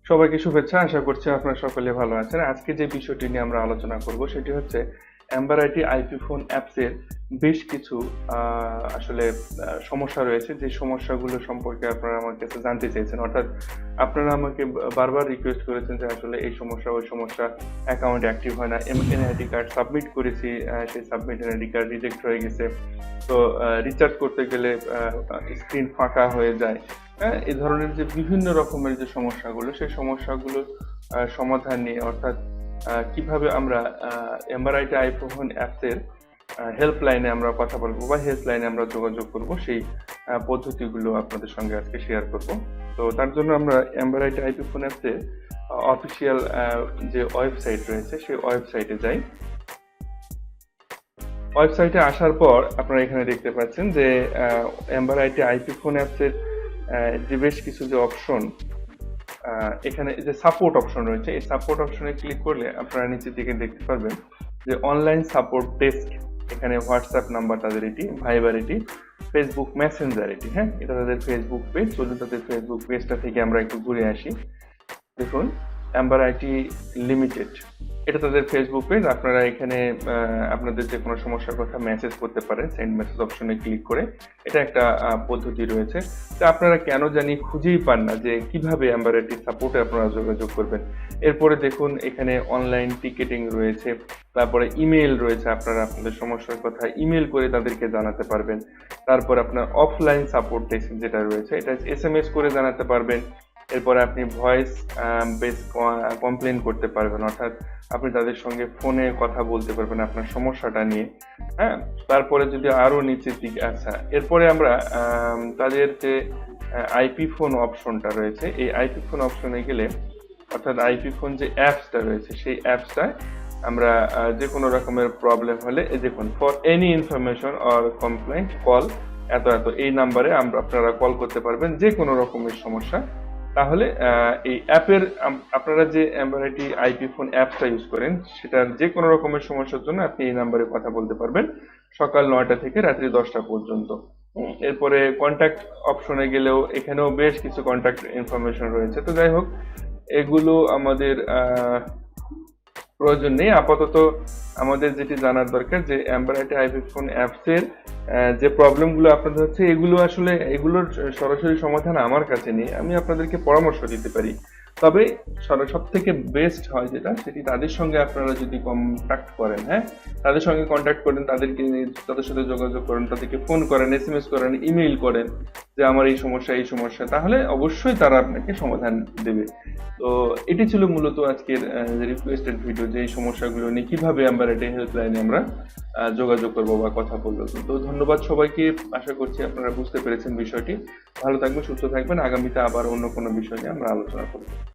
সবাইকে শুভেচ্ছা। আশা করছি আপনারা সকলে ভালো আছেন। আজকে যে বিষয়টি নিয়ে আমরা আলোচনা করব সেটি হচ্ছে AmberIT আইপি ফোন অ্যাপসের বেশ কিছু আসলে সমস্যা রয়েছে, যে সমস্যাগুলো সম্পর্কে আপনারা আমার কাছে জানতে চেয়েছেন। অর্থাৎ আপনারা আমাকে বারবার রিকোয়েস্ট করেছেন যে আসলে এই সমস্যা ওই সমস্যা, অ্যাকাউন্ট অ্যাক্টিভ হয় না, এনআইডি কার্ড সাবমিট করেছি, সেই সাবমিট এনআইডি কার্ড রিজেক্ট হয়ে গেছে, তো রিচার্জ করতে গেলে স্ক্রিন ফাঁকা হয়ে যায়। হ্যাঁ, এই ধরনের যে বিভিন্ন রকমের যে সমস্যাগুলো, সেই সমস্যাগুলো সমাধান নিয়ে, অর্থাৎ কিভাবে আমরা AmberIT আইফোন অ্যাপসের হেল্পলাইনে আমরা কথা বলবো বা হেল্পলাইনে আমরা যোগাযোগ করব, সেই পদ্ধতিগুলো আপনাদের সঙ্গে আজকে শেয়ার করব। তো তার জন্য আমরা AmberIT আইফোন অ্যাপসের অফিসিয়াল যে ওয়েবসাইট রয়েছে সেই ওয়েবসাইটে যাই। ওয়েবসাইটে আসার পর আপনারা এখানে দেখতে পাচ্ছেন যে AmberIT আইপি ফোন অ্যাপসের যে বেশ কিছু যে অপশন, এখানে যে সাপোর্ট অপশন রয়েছে, এই সাপোর্ট অপশনে ক্লিক করলে আপনারা নিচের দিকে দেখতে পারবেন যে অনলাইন সাপোর্ট ডেস্ক। এখানে হোয়াটসঅ্যাপ নাম্বার তাদের এটি, ভাইবার এটি, ফেসবুক মেসেঞ্জার এটি। হ্যাঁ, এটা তাদের ফেসবুক পেজ। চলুন তাদের ফেসবুক পেজটা থেকে আমরা একটু ঘুরে আসি। দেখুন, AmberIT লিমিটেড, এটা তাদের ফেসবুক পেজ। আপনারা এখানে আপনাদের যে কোনো সমস্যার কথা মেসেজ করতে পারেন সেন্ড মেসেজ অপশনে ক্লিক করে। এটা একটা পদ্ধতি রয়েছে। তা আপনারা কেন জানি খুঁজেই পান না যে কিভাবে AmberIT সাপোর্টে আপনারা যোগাযোগ করবেন। এরপরে দেখুন, এখানে অনলাইন টিকেটিং রয়েছে, তারপরে ইমেল রয়েছে। আপনারা আপনাদের সমস্যার কথা ইমেল করে তাদেরকে জানাতে পারবেন। তারপর আপনার অফলাইন সাপোর্ট ডেস্ক যেটা রয়েছে, এটা SMS করে জানাতে পারবেন। এরপরে আপনি ভয়েস বেস কমপ্লেন করতে পারবেন, অর্থাৎ আপনি তাদের সঙ্গে ফোনে কথা বলতে পারবেন আপনার সমস্যাটা নিয়ে। হ্যাঁ, তারপরে যদি আরো নিচের দিকে, আচ্ছা, এরপরে আমরা তাদের যে আইপি ফোন অপশনটা রয়েছে, এই আইপি ফোন অপশনে গেলে, অর্থাৎ আইপি ফোন যে অ্যাপসটা রয়েছে সেই অ্যাপসটায় আমরা যে কোনো রকমের প্রবলেম হলে, এই দেখুন, for any information or complaint call এত এত, এই নাম্বারে আপনারা কল করতে পারবেন যে কোনো রকমের সমস্যা। তাহলে এই অ্যাপের আপনারা যে AmberIT আইপি ফোন অ্যাপসটা ইউজ করেন, সেটার যে কোনো রকমের সমস্যার জন্য আপনি এই নাম্বারে কথা বলতে পারবেন সকাল 9টা থেকে রাত্রি 10টা পর্যন্ত। এরপরে কন্ট্যাক্ট অপশনে গেলেও এখানেও বেশ কিছু কন্ট্যাক্ট ইনফরমেশন রয়েছে। তো যাই হোক, এগুলো আমাদের প্রয়োজন নেই আপাতত। আমাদের যেটি জানার দরকার যে AmberIT আইপি ফোন অ্যাপসের যে প্রবলেমগুলো আপনাদের হচ্ছে, এগুলোর সরাসরি সমাধান আমার কাছে নেই। আমি আপনাদেরকে পরামর্শ দিতে পারি, তবে সব থেকে বেস্ট হয় যেটা, সেটি তাদের সঙ্গে আপনারা যদি কন্ট্যাক্ট করেন। হ্যাঁ, তাদের সঙ্গে কন্ট্যাক্ট করেন, তাদের সাথে যোগাযোগ করেন, তাদেরকে ফোন করেন, SMS করেন, ইমেইল করেন যে আমার এই সমস্যা, তাহলে অবশ্যই তারা আপনাকে সমাধান দেবে। তো এটি ছিল মূলত আজকের রিকোয়েস্টেড ভিডিও, যে এই সমস্যাগুলো নিয়ে কিভাবে AmberIT হেল্পলাইনে আমরা যোগাযোগ করবো বা কথা বলবো। তো ধন্যবাদ সবাইকে। আশা করছি আপনারা বুঝতে পেরেছেন বিষয়টি। ভালো থাকবেন, সুস্থ থাকবেন। আগামীতে আবার অন্য কোনো বিষয় নিয়ে আমরা আলোচনা করবো।